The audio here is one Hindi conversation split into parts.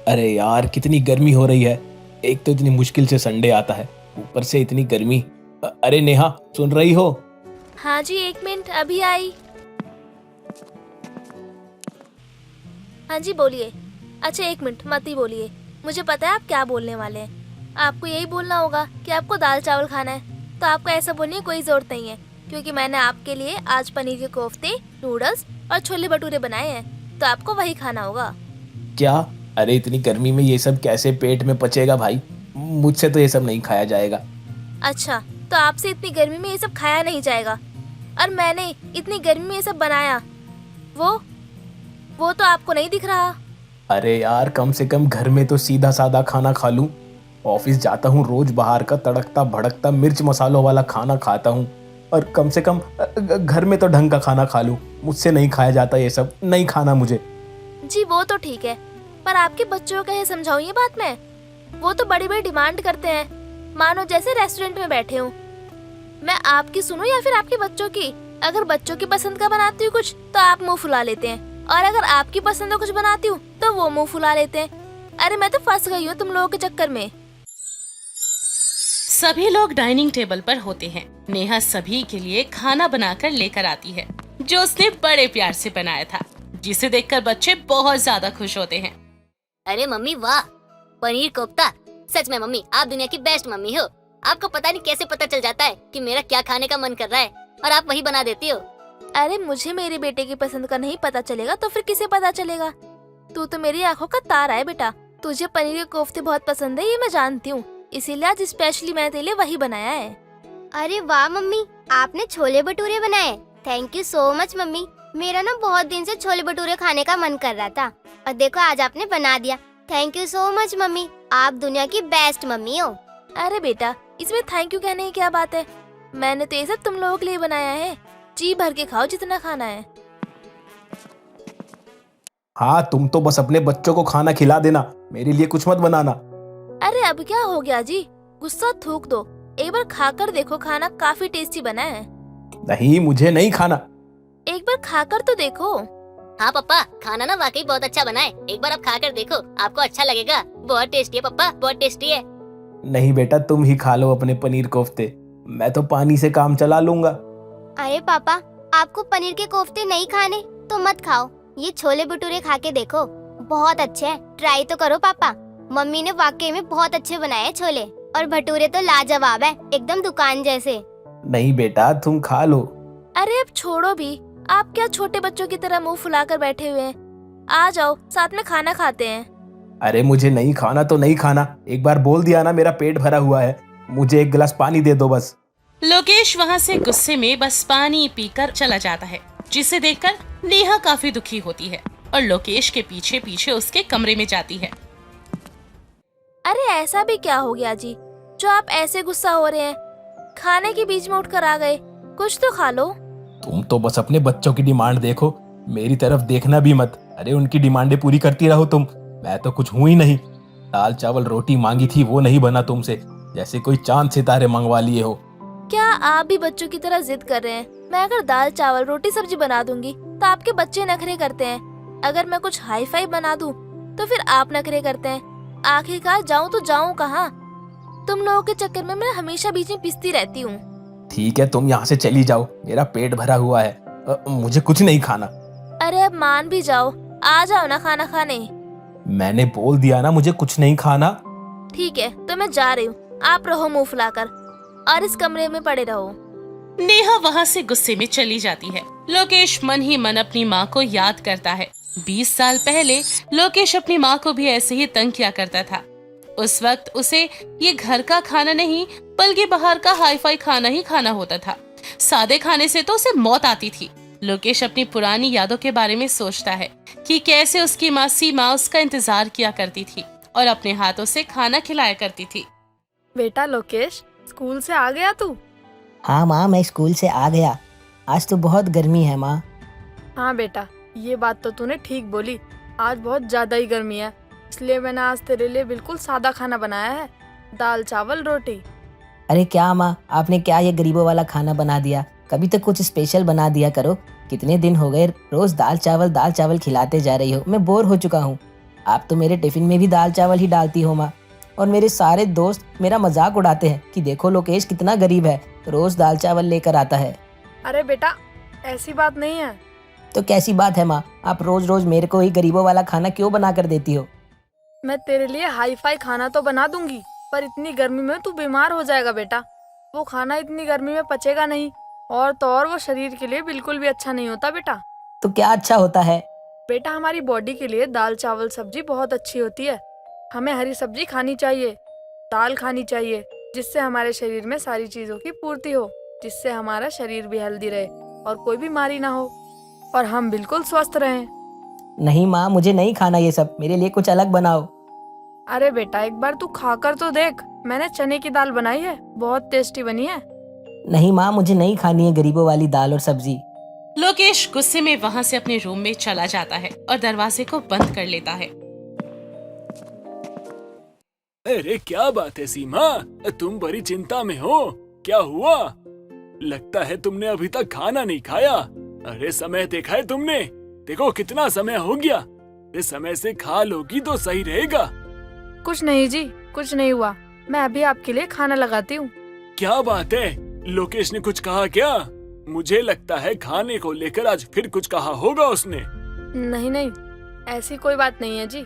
अरे यार कितनी गर्मी हो रही है। एक तो इतनी मुश्किल से संडे आता है, ऊपर से इतनी गर्मी। अरे नेहा, सुन रही हो? हाँ जी, एक मिनट, अभी आई। हाँ जी, बोलिए। अच्छा, एक मिनट, मत ही बोलिए। मुझे पता है आप क्या बोलने वाले हैं। आपको यही बोलना होगा कि आपको दाल चावल खाना है, तो आपको ऐसा बोलने की कोई ज़रूरत नहीं है, क्योंकि मैंने आपके लिए आज पनीर के कोफ्ते, नूडल्स और छोले भटूरे बनाए हैं, तो आपको वही खाना होगा। क्या? अरे इतनी गर्मी में ये सब कैसे पेट में पचेगा भाई? मुझसे तो ये सब नहीं खाया जाएगा। अच्छा, तो आपसे इतनी गर्मी में ये सब खाया नहीं जाएगा, और मैंने इतनी गर्मी में ये सब बनाया, वो वो तो आपको नहीं दिख रहा। अरे यार, कम से कम घर में तो सीधा साधा खाना खा लूं। ऑफिस जाता हूँ रोज, बाहर का तड़कता भड़कता मिर्च मसालों वाला खाना खाता हूँ। और कम से कम घर में तो ढंग का खाना खा लूं। मुझसे नहीं खाया जाता, ये सब नहीं खाना मुझे। जी वो तो ठीक है, पर आपके बच्चों को कैसे समझाऊं ये बात मैं? वो तो बड़ी बड़ी डिमांड करते हैं, मानो जैसे रेस्टोरेंट में बैठे हूँ। मैं आपकी सुनूं या फिर आपके बच्चों की? अगर बच्चों की पसंद का बनाती हूँ कुछ तो आप मुंह फुला लेते हैं, और अगर आपकी पसंद का कुछ बनाती हूँ तो वो मुंह फुला लेते हैं। अरे मैं तो फंस गई हूँ तुम लोगों के चक्कर में। सभी लोग डाइनिंग टेबल पर होते हैं। नेहा सभी के लिए खाना बनाकर लेकर आती है, जो उसने बड़े प्यार से बनाया था, जिसे देखकर बच्चे बहुत ज्यादा खुश होते हैं। अरे मम्मी वाह, पनीर कोफ्ता! सच में मम्मी, आप दुनिया की बेस्ट मम्मी हो। आपको पता नहीं कैसे पता चल जाता है कि मेरा क्या खाने का मन कर रहा है, और आप वही बना देती हो। अरे मुझे मेरे बेटे की पसंद का नहीं पता चलेगा तो फिर किसे पता चलेगा? तू तो मेरी आंखों का तारा है बेटा। तुझे पनीर के कोफ्ते बहुत पसंद है, ये मैं जानती हूँ, इसीलिए आज स्पेशली मैंने तेरे लिए वही बनाया है। अरे वाह मम्मी, आपने छोले भटूरे बनाए। Thank you so much mummy. मेरा ना बहुत दिन से छोले भटूरे खाने का मन कर रहा था, और देखो आज आपने बना दिया। Thank you so much mummy, आप दुनिया की बेस्ट मम्मी हो। अरे बेटा, इसमें थैंक यू कहने की क्या बात है? मैंने तो ये सब तुम लोगों के लिए बनाया है। जी भर के खाओ जितना खाना है। हाँ, तुम तो बस अपने बच्चों को खाना खिला देना, मेरे लिए कुछ मत बनाना। अरे अब क्या हो गया जी, गुस्सा थूक दो। एक बार खाकर देखो, खाना काफी टेस्टी बना है। नहीं, मुझे नहीं खाना। एक बार खाकर तो देखो। हाँ पापा, खाना ना वाकई बहुत अच्छा बना है। एक बार आप खा कर देखो, आपको अच्छा लगेगा। बहुत टेस्टी है पापा, बहुत टेस्टी है। नहीं बेटा, तुम ही खा लो अपने पनीर कोफ्ते, मैं तो पानी से काम चला लूंगा। अरे पापा, आपको पनीर के कोफ्ते नहीं खाने तो मत खाओ, ये छोले भटूरे खा के देखो, बहुत अच्छे हैं। ट्राई तो करो पापा, मम्मी ने वाकई में बहुत अच्छे बनाए हैं छोले, और भटूरे तो लाजवाब है, एकदम दुकान जैसे। नहीं बेटा, तुम खा लो। अरे अब छोड़ो भी, आप क्या छोटे बच्चों की तरह मुंह फुलाकर बैठे हुए हैं? आ जाओ, साथ में खाना खाते हैं। अरे मुझे नहीं खाना तो नहीं खाना, एक बार बोल दिया ना, मेरा पेट भरा हुआ है। मुझे एक गिलास पानी दे दो बस। लोकेश वहाँ से गुस्से में बस पानी पीकर चला जाता है, जिसे देखकर नेहा काफी दुखी होती है और लोकेश के पीछे पीछे उसके कमरे में जाती है। अरे ऐसा भी क्या हो गया जी, जो आप ऐसे गुस्सा हो रहे हैं? खाने के बीच में उठकर आ गए, कुछ तो खा लो। तुम तो बस अपने बच्चों की डिमांड देखो, मेरी तरफ देखना भी मत। अरे उनकी डिमांडें पूरी करती रहो तुम, मैं तो कुछ हूं ही नहीं। दाल चावल रोटी मांगी थी, वो नहीं बना तुमसे, जैसे कोई चांद सितारे मंगवा लिए हो। क्या आप भी बच्चों की तरह जिद कर रहे हैं? मैं अगर दाल चावल रोटी सब्जी बना दूंगी तो आपके बच्चे नखरे करते हैं, अगर मैं कुछ हाई फाई बना दूं तो फिर आप नखरे करते हैं। आखिरकार जाऊं तो जाऊं कहाँ? तुम लोगों के चक्कर में मैं हमेशा बीच में पिसती रहती हूँ। ठीक है, तुम यहाँ से चली जाओ, मेरा पेट भरा हुआ है, मुझे कुछ नहीं खाना। अरे अब मान भी जाओ, आ जाओ ना खाना खाने। मैंने बोल दिया ना, मुझे कुछ नहीं खाना। ठीक है, तो मैं जा रही हूँ, आप रहो मुंह फुलाकर और इस कमरे में पड़े रहो। नेहा वहाँ से गुस्से में चली जाती है। लोकेश मन ही मन अपनी माँ को याद करता है। 20 साल पहले लोकेश अपनी माँ को भी ऐसे ही तंग किया करता था। उस वक्त उसे ये घर का खाना नहीं बल्कि बाहर का हाई फाई खाना ही खाना होता था। सादे खाने से तो उसे मौत आती थी। लोकेश अपनी पुरानी यादों के बारे में सोचता है कि कैसे उसकी मासी माँ उसका इंतजार किया करती थी और अपने हाथों से खाना खिलाया करती थी। बेटा लोकेश, स्कूल से आ गया तू? हाँ माँ, मैं स्कूल से आ गया। आज तो बहुत गर्मी है माँ। हाँ बेटा, ये बात तो तूने ठीक बोली, आज बहुत ज्यादा ही गर्मी है, इसलिए मैंने आज तेरे लिए बिल्कुल सादा खाना बनाया है, दाल चावल रोटी। अरे क्या माँ, आपने क्या ये गरीबों वाला खाना बना दिया? कभी तो कुछ स्पेशल बना दिया करो। कितने दिन हो गए रोज दाल चावल खिलाते जा रही हो, मैं बोर हो चुका हूँ। आप तो मेरे टिफिन में भी दाल चावल ही डालती हो माँ। और मेरे सारे दोस्त मेरा मजाक उड़ाते हैं कि देखो लोकेश कितना गरीब है, रोज दाल चावल लेकर आता है। अरे बेटा, ऐसी बात नहीं है। तो कैसी बात है माँ, आप रोज रोज मेरे को ही गरीबों वाला खाना क्यों बना कर देती हो? मैं तेरे लिए हाई फाई खाना तो बना दूंगी, पर इतनी गर्मी में तू बीमार हो जाएगा बेटा। वो खाना इतनी गर्मी में पचेगा नहीं, और तो और वो शरीर के लिए बिल्कुल भी अच्छा नहीं होता बेटा। तो क्या अच्छा होता है? बेटा, हमारी बॉडी के लिए दाल चावल सब्जी बहुत अच्छी होती है। हमें हरी सब्जी खानी चाहिए, दाल खानी चाहिए, जिससे हमारे शरीर में सारी चीजों की पूर्ति हो, जिससे हमारा शरीर भी हेल्दी रहे और कोई बीमारी ना हो और हम बिल्कुल स्वस्थ रहें। नहीं माँ, मुझे नहीं खाना ये सब, मेरे लिए कुछ अलग बनाओ। अरे बेटा, एक बार तू खाकर तो देख। मैंने चने की दाल बनाई है, बहुत टेस्टी बनी है। नहीं माँ, मुझे नहीं खानी है गरीबों वाली दाल और सब्जी। लोकेश गुस्से में वहाँ से अपने रूम में चला जाता है और दरवाजे को बंद कर लेता है। अरे क्या बात है सीमा, तुम बड़ी चिंता में हो, क्या हुआ? लगता है तुमने अभी तक खाना नहीं खाया। अरे समय देखा है तुमने? देखो कितना समय हो गया। इस समय से खा लोगी तो सही रहेगा। कुछ नहीं जी, कुछ नहीं हुआ। मैं अभी आपके लिए खाना लगाती हूँ। क्या बात है, लोकेश ने कुछ कहा क्या? मुझे लगता है खाने को लेकर आज फिर कुछ कहा होगा उसने। नहीं नहीं, ऐसी कोई बात नहीं है जी।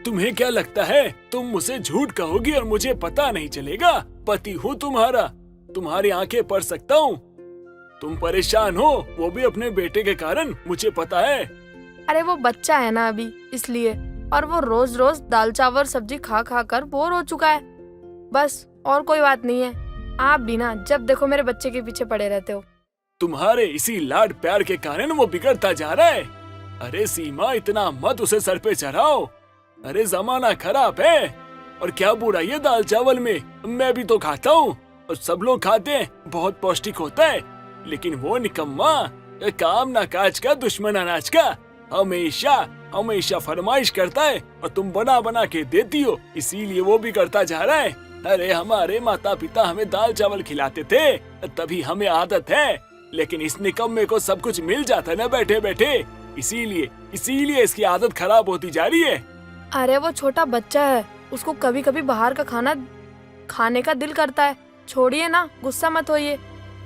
तुम्हें क्या लगता है तुम मुझसे झूठ कहोगी और मुझे पता नहीं चलेगा? पति हूँ तुम्हारा, तुम्हारी आंखें पढ़ सकता हूँ। तुम परेशान हो, वो भी अपने बेटे के कारण, मुझे पता है। अरे वो बच्चा है ना अभी, इसलिए। और वो रोज रोज दाल चावल सब्जी खा खा कर बोर हो चुका है, बस, और कोई बात नहीं है। आप भी ना जब देखो मेरे बच्चे के पीछे पड़े रहते हो। तुम्हारे इसी लाड प्यार के कारण वो बिगड़ता जा रहा है। अरे सीमा, इतना मत उसे सर पे चढ़ाओ। अरे जमाना खराब है, और क्या बुराई है दाल चावल में? मैं भी तो खाता हूँ और सब लोग खाते हैं, बहुत पौष्टिक होता है। लेकिन वो निकम्मा, काम ना काज का दुश्मन अनाज का, हमेशा हमेशा फरमाइश करता है और तुम बना बना के देती हो, इसीलिए वो भी करता जा रहा है। अरे हमारे माता पिता हमें दाल चावल खिलाते थे, तभी हमें आदत है। लेकिन इस निकम्मे को सब कुछ मिल जाता है ना बैठे बैठे, इसीलिए इसकी आदत खराब होती जा रही है। अरे वो छोटा बच्चा है, उसको कभी कभी बाहर का खाना खाने का दिल करता है। छोड़िए ना, गुस्सा मत होइए।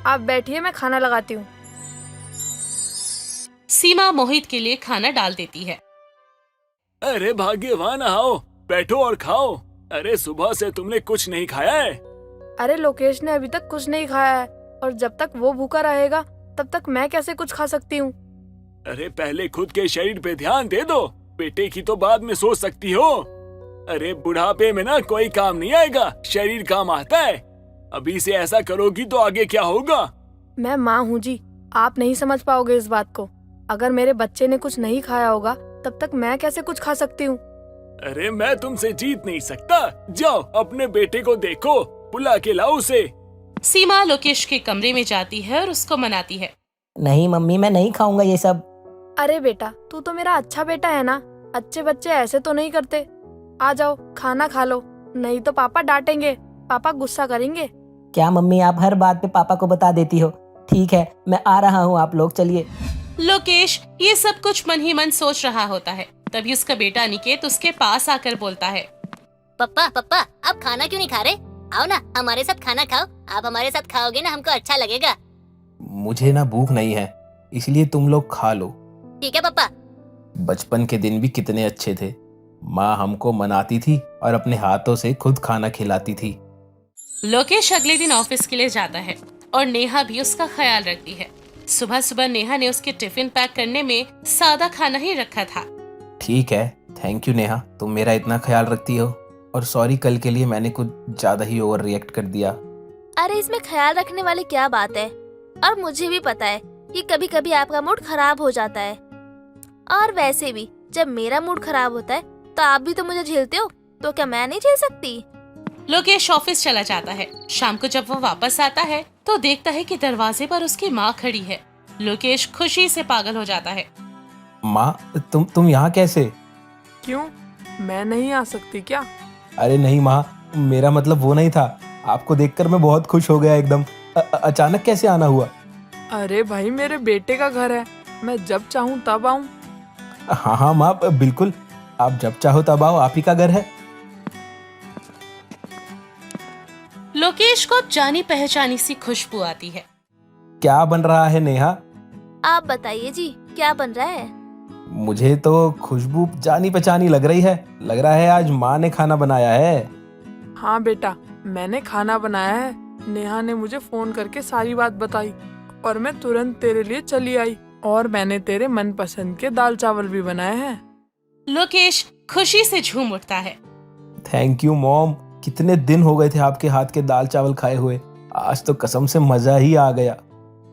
आप बैठिए, मैं खाना लगाती हूँ। सीमा मोहित के लिए खाना डाल देती है। अरे भाग्यवान, आओ बैठो और खाओ। अरे सुबह से तुमने कुछ नहीं खाया है? अरे लोकेश ने अभी तक कुछ नहीं खाया है, और जब तक वो भूखा रहेगा तब तक मैं कैसे कुछ खा सकती हूँ? अरे पहले खुद के शरीर पे ध्यान दे दो, बेटे की तो बाद में सोच सकती हो। अरे बुढ़ापे में ना कोई काम नहीं आएगा, शरीर काम आता है। अभी से ऐसा करोगी तो आगे क्या होगा? मैं माँ हूँ जी, आप नहीं समझ पाओगे इस बात को। अगर मेरे बच्चे ने कुछ नहीं खाया होगा तब तक मैं कैसे कुछ खा सकती हूँ? अरे मैं तुमसे जीत नहीं सकता। जाओ अपने बेटे को देखो, बुला के लाओ उसे। सीमा लोकेश के कमरे में जाती है और उसको मनाती है। नहीं मम्मी, मैं नहीं खाऊंगा ये सब। अरे बेटा, तू तो मेरा अच्छा बेटा है ना, अच्छे बच्चे ऐसे तो नहीं करते। आ जाओ, खाना खा लो, नहीं तो पापा डांटेंगे, पापा गुस्सा करेंगे। क्या मम्मी, आप हर बात पे पापा को बता देती हो? ठीक है, मैं आ रहा हूँ, आप लोग चलिए। लोकेश ये सब कुछ मन ही मन सोच रहा होता है, तभी उसका बेटा अनिकेत उसके पास आकर बोलता है। पप्पा पप्पा, आप खाना क्यों नहीं खा रहे? आओ ना हमारे साथ खाना खाओ। आप हमारे साथ खाओगे ना, हमको अच्छा लगेगा। मुझे ना भूख नहीं है, इसलिए तुम लोग खा लो। ठीक है पप्पा। बचपन के दिन भी कितने अच्छे थे। माँ हमको मनाती थी और अपने हाथों से खुद खाना खिलाती थी। लोकेश अगले दिन ऑफिस के लिए जाता है और नेहा भी उसका ख्याल रखती है। सुबह सुबह नेहा ने उसके टिफिन पैक करने में सादा खाना ही रखा था। ठीक है, थैंक यू नेहा, तुम मेरा इतना ख्याल रखती हो। और सॉरी, कल के लिए मैंने कुछ ज्यादा ही ओवर रिएक्ट कर दिया। अरे इसमें ख्याल रखने वाली क्या बात है? और मुझे भी पता है कि कभी कभी आपका मूड खराब हो जाता है, और वैसे भी जब मेरा मूड खराब होता है तो आप भी तो मुझे झेलते हो, तो क्या मैं नहीं झेल सकती? लोकेश ऑफिस चला जाता है। शाम को जब वो वापस आता है तो देखता है कि दरवाजे पर उसकी माँ खड़ी है। लोकेश खुशी से पागल हो जाता है। माँ, तुम यहाँ कैसे? क्यों, मैं नहीं आ सकती क्या? अरे नहीं माँ, मेरा मतलब वो नहीं था। आपको देखकर मैं बहुत खुश हो गया एकदम। अचानक कैसे आना हुआ? अरे भाई, मेरे बेटे का घर है, मैं जब चाहूँ तब आऊँ। हाँ हाँ माँ, बिल्कुल। आप जब चाहो तब आओ, आप ही का घर है। लोकेश को जानी पहचानी सी खुशबू आती है। क्या बन रहा है नेहा? आप बताइए जी, क्या बन रहा है? मुझे तो खुशबू जानी पहचानी लग रही है। लग रहा है आज माँ ने खाना बनाया है। हाँ बेटा, मैंने खाना बनाया है। नेहा ने मुझे फोन करके सारी बात बताई और मैं तुरंत तेरे लिए चली आई। और मैंने तेरे मनपसंद के दाल चावल भी बनाए हैं। लोकेश खुशी से झूम उठता है। Thank you mom. कितने दिन हो गए थे आपके हाथ के दाल चावल खाए हुए। आज तो कसम से मजा ही आ गया।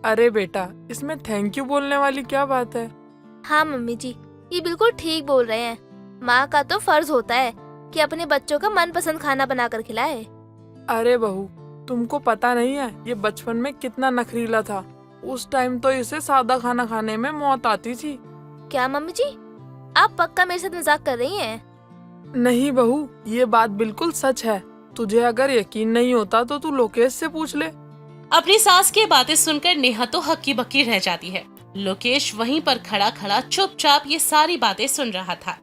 अरे बेटा, इसमें थैंक यू बोलने वाली क्या बात है? हाँ मम्मी जी, ये बिल्कुल ठीक बोल रहे हैं। माँ का तो फर्ज होता है कि अपने बच्चों का मनपसंद खाना बनाकर खिलाए। अरे बहू, तुमको पता नहीं है ये बचपन में कितना नखरीला था। उस टाइम तो इसे सादा खाना खाने में मौत आती थी। क्या मम्मी जी, आप पक्का मेरे साथ मजाक कर रही हैं? नहीं बहू, ये बात बिल्कुल सच है। तुझे अगर यकीन नहीं होता तो तू लोकेश से पूछ ले। अपनी सास की बातें सुनकर नेहा तो हक्की बक्की रह जाती है। लोकेश वहीं पर खड़ा खड़ा चुपचाप ये सारी बातें सुन रहा था।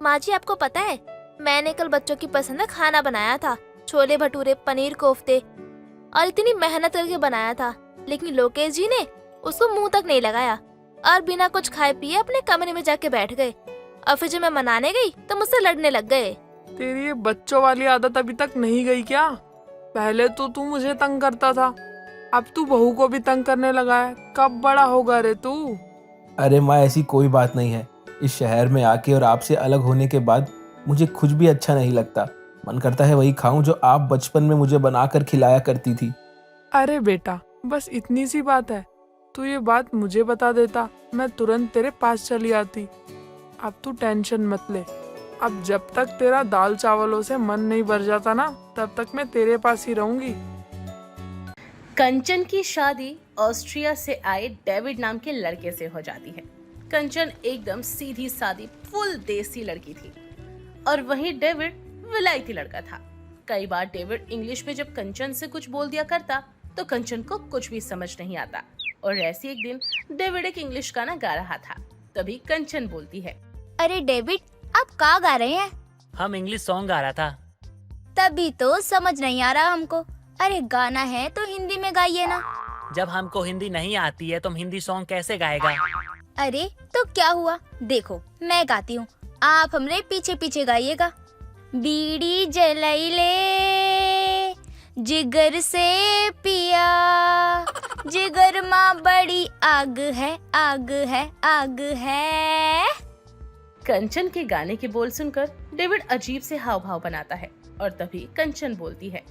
माँ जी, आपको पता है मैंने कल बच्चों की पसंद का खाना बनाया था, छोले भटूरे, पनीर कोफ्ते, और इतनी मेहनत करके बनाया था, लेकिन लोकेश जी ने उसको मुंह तक नहीं लगाया और बिना कुछ खाए पिए अपने कमरे में जाके बैठ गए। और फिर जब मैं मनाने गई तो मुझसे लड़ने लग गए। तेरी ये बच्चों वाली आदत अभी तक नहीं गई क्या? पहले तो तू मुझे तंग करता था, अब तू बहू को भी तंग करने लगा है। कब बड़ा होगा रे तू? अरे माँ, ऐसी कोई बात नहीं है। इस शहर में आके और आपसे अलग होने के बाद मुझे कुछ भी अच्छा नहीं लगता। मन करता है वही खाऊं जो आप बचपन में मुझे बनाकर खिलाया करती थी। अरे बेटा, बस इतनी सी बात है। तू ये बात मुझे बता देता, मैं तुरंत तेरे पास चली आती। अब तू टेंशन मत ले। अब जब तक तेरा दाल चावलों से मन नहीं भर जाता ना, तब तक मैं तेरे पास ही रहूंगी। कंचन की शादी ऑस्ट्रिया से आए डेविड नाम के लड़के से हो जाती है। कंचन एकदम सीधी सादी फुल देसी लड़की थी और वहीं डेविड विलायती लड़का था। कई बार डेविड इंग्लिश में जब कंचन से कुछ बोल दिया करता तो कंचन को कुछ भी समझ नहीं आता। और ऐसे एक दिन डेविड एक इंग्लिश गाना गा रहा था, तभी कंचन बोलती है, अरे डेविड, आप क्या गा रहे हैं? हम इंग्लिश सॉन्ग गा रहा था। तभी तो समझ नहीं आ रहा हमको। अरे गाना है तो हिंदी में गाइए ना। जब हमको हिंदी नहीं आती है तो हम हिंदी सॉन्ग कैसे गाएगा? अरे तो क्या हुआ, देखो मैं गाती हूँ, आप हमरे पीछे पीछे गाइएगा। बीड़ी जलाई ले जिगर से पिया, जिगर माँ बड़ी आग है, आग है, आग है। कंचन के गाने के बोल सुनकर डेविड अजीब से हाव भाव बनाता है और तभी कंचन बोलती है,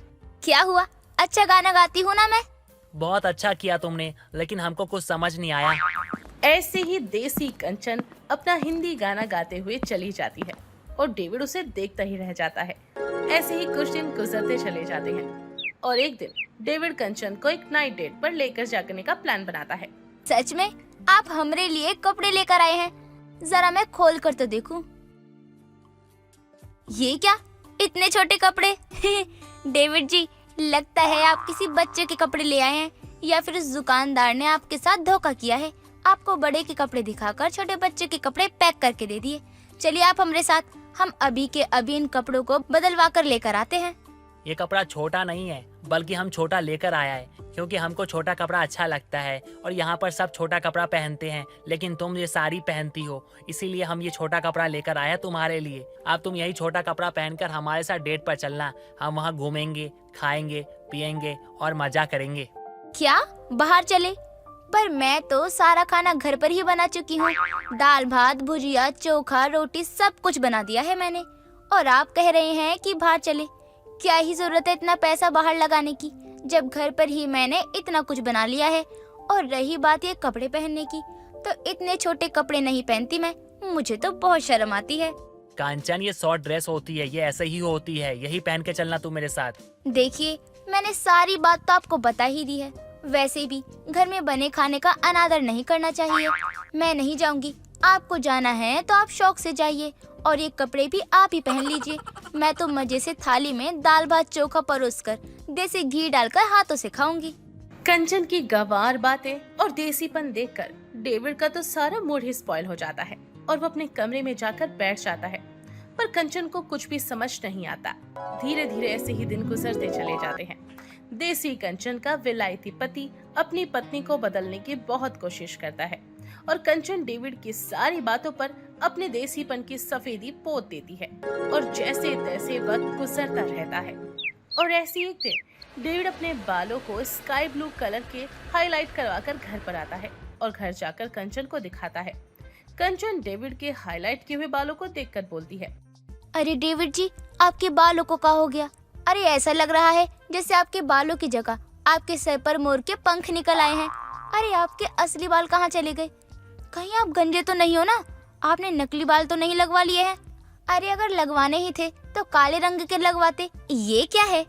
क्या हुआ, अच्छा गाना गाती हूँ ना मैं? बहुत अच्छा किया तुमने, लेकिन हमको कुछ समझ नहीं आया। ऐसे ही देसी कंचन अपना हिंदी गाना गाते हुए चली जाती है और डेविड उसे देखता ही रह जाता है। ऐसे ही कुछ दिन गुजरते चले जाते हैं और एक दिन डेविड कंचन को एक नाइट डेट पर लेकर जाने का प्लान बनाता है। सच में आप हमरे लिए कपड़े लेकर आए हैं? जरा मैं खोल कर तो देखूं। ये क्या, इतने छोटे कपड़े? डेविड जी, लगता है आप किसी बच्चे के कपड़े ले आए हैं या फिर उस दुकानदार ने आपके साथ धोखा किया है। आपको बड़े के कपड़े दिखाकर छोटे बच्चे के कपड़े पैक करके दे दिए। चलिए आप हमरे साथ, हम अभी के अभी इन कपड़ों को बदलवा कर लेकर आते हैं। ये कपड़ा छोटा नहीं है, बल्कि हम छोटा लेकर आया है, क्योंकि हमको छोटा कपड़ा अच्छा लगता है और यहाँ पर सब छोटा कपड़ा पहनते हैं, लेकिन तुम ये साड़ी पहनती हो, इसीलिए हम ये छोटा कपड़ा लेकर आया तुम्हारे लिए। अब तुम यही छोटा कपड़ा पहनकर हमारे साथ डेट पर चलना। हम वहाँ घूमेंगे, खाएंगे, पियेंगे और मजा करेंगे। क्या बाहर चले? पर मैं तो सारा खाना घर पर ही बना चुकी हूँ। दाल भात, भुजिया, चोखा, रोटी सब कुछ बना दिया है मैंने, और आप कह रहे हैं कि बाहर चले। क्या ही जरूरत है इतना पैसा बाहर लगाने की, जब घर पर ही मैंने इतना कुछ बना लिया है। और रही बात ये कपड़े पहनने की, तो इतने छोटे कपड़े नहीं पहनती मैं, मुझे तो बहुत शर्म आती है। कांचन, ये शॉर्ट ड्रेस होती है, ये ऐसे ही होती है, यही पहन के चलना तू मेरे साथ। देखिए, मैंने सारी बात तो आपको बता ही दी है। वैसे भी घर में बने खाने का अनादर नहीं करना चाहिए। मैं नहीं जाऊंगी, आपको जाना है तो आप शौक से जाइए, और ये कपड़े भी आप ही पहन लीजिए। मैं तो मजे से थाली में दाल भात चोखा परोसकर देसी घी डालकर हाथों से खाऊंगी। कंचन की गंवार बातें और देसीपन देखकर डेविड का तो सारा मूड ही स्पॉइल हो जाता है और वो अपने कमरे में जाकर बैठ जाता है। पर कंचन को कुछ भी समझ नहीं आता। धीरे धीरे ऐसे ही दिन गुजरते चले जाते हैं। देसी कंचन का विलायती पति अपनी पत्नी को बदलने की बहुत कोशिश करता है और कंचन डेविड की सारी बातों पर अपने देसीपन की सफेदी पोत देती है और जैसे तैसे वक्त गुजरता रहता है। और ऐसी एक दिन डेविड अपने बालों को स्काई ब्लू कलर के हाईलाइट करवाकर घर पर आता है और घर जाकर कंचन को दिखाता है। कंचन डेविड के हाईलाइट किए हुए बालों को देखकर बोलती है, अरे डेविड जी, आपके बालों को क्या हो गया? अरे ऐसा लग रहा है जैसे आपके बालों की जगह आपके सर पर मोर के पंख निकल आए हैं। अरे आपके असली बाल कहाँ चले गए? कहीं आप गंजे तो नहीं हो ना? आपने नकली बाल तो नहीं लगवा लिए हैं? अरे अगर लगवाने ही थे तो काले रंग के लगवाते। ये क्या है?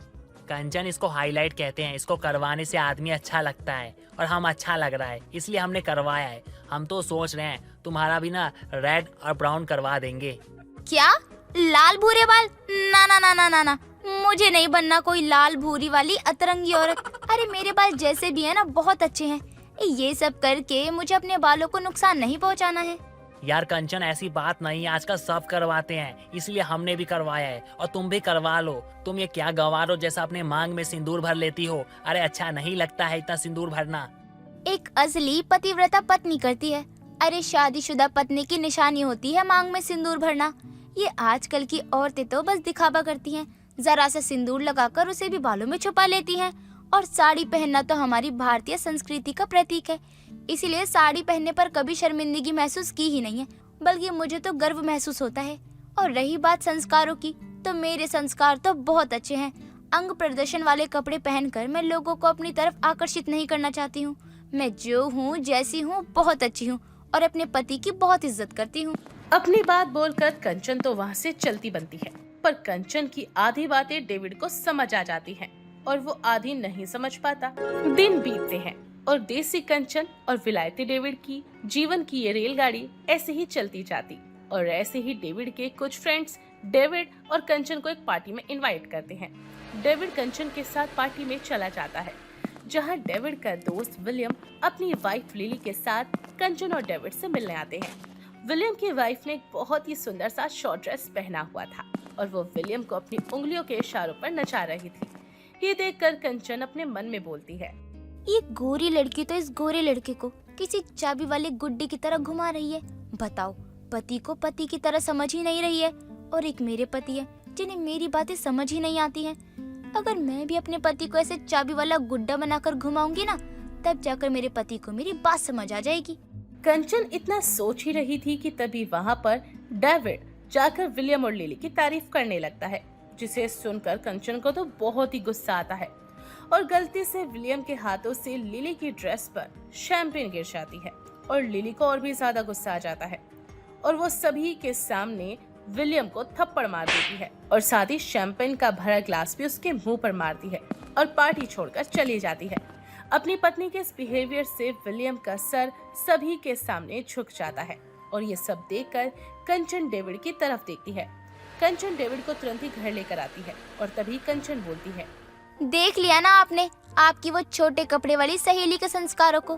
कंचन, इसको हाईलाइट कहते हैं। इसको करवाने से आदमी अच्छा लगता है और हम अच्छा लग रहा है, इसलिए हमने करवाया है। हम तो सोच रहे हैं तुम्हारा भी ना रेड और ब्राउन करवा देंगे। क्या लाल भूरे बाल? ना ना ना ना ना ना, मुझे नहीं बनना कोई लाल भूरी वाली अतरंगी औरत। अरे मेरे बाल जैसे भी है ना बहुत अच्छे हैं। ये सब करके मुझे अपने बालों को नुकसान नहीं पहुंचाना है। यार कंचन, ऐसी बात नहीं, आजकल सब करवाते हैं, इसलिए हमने भी करवाया है और तुम भी करवा लो। तुम ये क्या गंवारो जैसा अपने मांग में सिंदूर भर लेती हो? अरे अच्छा नहीं लगता है इतना सिंदूर भरना। एक असली पतिव्रता पत्नी करती है। अरे शादीशुदा पत्नी की निशानी होती है मांग में सिंदूर भरना। ये आजकल की औरतें तो बस दिखावा करती हैं, जरा सा सिंदूर लगाकर उसे भी बालों में छुपा लेती हैं। और साड़ी पहनना तो हमारी भारतीय संस्कृति का प्रतीक है, इसीलिए साड़ी पहनने पर कभी शर्मिंदगी महसूस की ही नहीं है, बल्कि मुझे तो गर्व महसूस होता है। और रही बात संस्कारों की, तो मेरे संस्कार तो बहुत अच्छे हैं। अंग प्रदर्शन वाले कपड़े पहनकर मैं लोगों को अपनी तरफ आकर्षित नहीं करना चाहती हूँ। मैं जो हूँ, जैसी हूँ, बहुत अच्छी हूँ और अपने पति की बहुत इज्जत करती हूँ। अपनी बात बोलकर कंचन तो वहाँ से चलती बनती है, पर कंचन की आधी बातें डेविड को समझ आ जाती हैं और वो आधी नहीं समझ पाता। दिन बीतते हैं और देसी कंचन और विलायती डेविड की जीवन की ये रेलगाड़ी ऐसे ही चलती जाती। और ऐसे ही डेविड के कुछ फ्रेंड्स डेविड और कंचन को एक पार्टी में इनवाइट करते हैं। डेविड कंचन के साथ पार्टी में चला जाता है, जहां डेविड का दोस्त विलियम अपनी वाइफ लिली के साथ कंचन और डेविड से मिलने आते हैं। विलियम की वाइफ ने एक बहुत ही सुंदर सा शॉर्ट ड्रेस पहना हुआ था और वो विलियम को अपनी उंगलियों के इशारों पर नचा रही थी। ये देखकर कंचन अपने मन में बोलती है, ये गोरी लड़की तो इस गोरे लड़के को किसी चाबी वाले गुड्डे की तरह घुमा रही है। बताओ, पति को पति की तरह समझ ही नहीं रही है और एक मेरे पति है जिन्हें मेरी बातें समझ ही नहीं आती हैं। अगर मैं भी अपने पति को ऐसे चाबी वाला गुड्डा बनाकर घुमाऊंगी ना, तब जाकर मेरे पति को मेरी बात समझ आ जाएगी। कंचन इतना सोच ही रही थी कि तभी वहाँ पर डेविड जाकर विलियम और लिली की तारीफ करने लगता है, जिसे सुनकर कंचन को तो बहुत ही गुस्सा आता है और गलती से विलियम के हाथों से लिली की ड्रेस पर शैंपेन गिर जाती है और लिली को और भी ज्यादा गुस्सा आ जाता है और वो सभी के सामने विलियम को थप्पड़ मार देती है और साथ ही शैंपेन का भरा ग्लास भी उसके मुंह पर मारती है और पार्टी छोड़कर चली जाती है। अपनी पत्नी के इस बिहेवियर से विलियम का सर सभी के सामने झुक जाता है और ये सब देखकर कंचन डेविड की तरफ देखती है। कंचन डेविड को तुरंत ही घर लेकर आती है और तभी कंचन बोलती है, देख लिया ना आपने आपकी वो छोटे कपड़े वाली सहेली के संस्कारों को।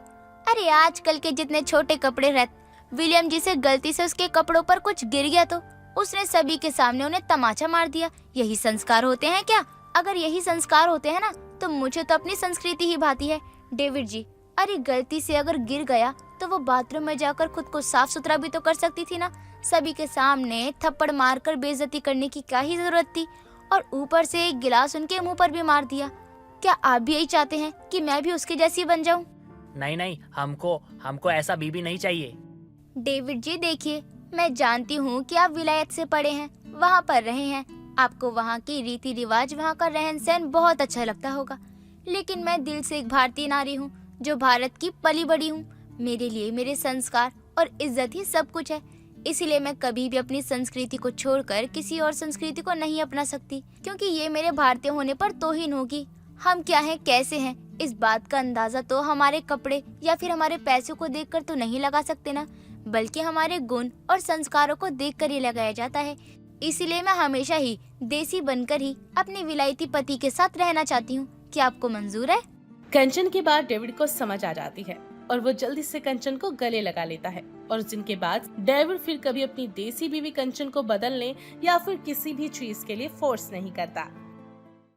अरे आजकल के जितने छोटे कपड़े रहते, विलियम जी से गलती से उसके कपड़ों पर कुछ गिर गया तो उसने सभी के सामने उन्हें तमाचा मार दिया। यही संस्कार होते हैं क्या? अगर यही संस्कार होते हैं ना, तो मुझे तो अपनी संस्कृति ही भाती है। डेविड जी, अरे गलती से अगर गिर गया तो वो बाथरूम में जाकर खुद को साफ सुथरा भी तो कर सकती थी ना। सभी के सामने थप्पड़ मारकर बेइज्जती करने की क्या ही जरूरत थी? और ऊपर से एक गिलास उनके मुंह पर भी मार दिया। क्या आप भी यही चाहते हैं कि मैं भी उसके जैसी बन जाऊं? नहीं नहीं, हमको ऐसा बीबी नहीं चाहिए। डेविड जी देखिए, मैं जानती हूँ कि आप विलायत से पढ़े हैं, वहाँ पर रहे हैं, आपको वहाँ की रीति रिवाज, वहाँ का रहन सहन बहुत अच्छा लगता होगा। लेकिन मैं दिल से एक भारतीय नारी हूँ जो भारत की पली बड़ी हूँ। मेरे लिए मेरे संस्कार और इज्जत ही सब कुछ है। इसीलिए मैं कभी भी अपनी संस्कृति को छोड़कर किसी और संस्कृति को नहीं अपना सकती, क्योंकि ये मेरे भारतीय होने पर तौहीन होगी। हम क्या हैं, कैसे हैं, इस बात का अंदाजा तो हमारे कपड़े या फिर हमारे पैसों को देखकर तो नहीं लगा सकते ना, बल्कि हमारे गुण और संस्कारों को देखकर ही लगाया जाता है। इसीलिए मैं हमेशा ही देसी बनकर ही अपने विलायती पति के साथ रहना चाहती हूँ। क्या आपको मंजूर है? कंचन की बात डेविड को समझ आ जाती है और वो जल्दी से कंचन को गले लगा लेता है। और उस दिन के बाद डेविड फिर कभी अपनी देसी बीवी कंचन को बदलने या फिर किसी भी चीज के लिए फोर्स नहीं करता।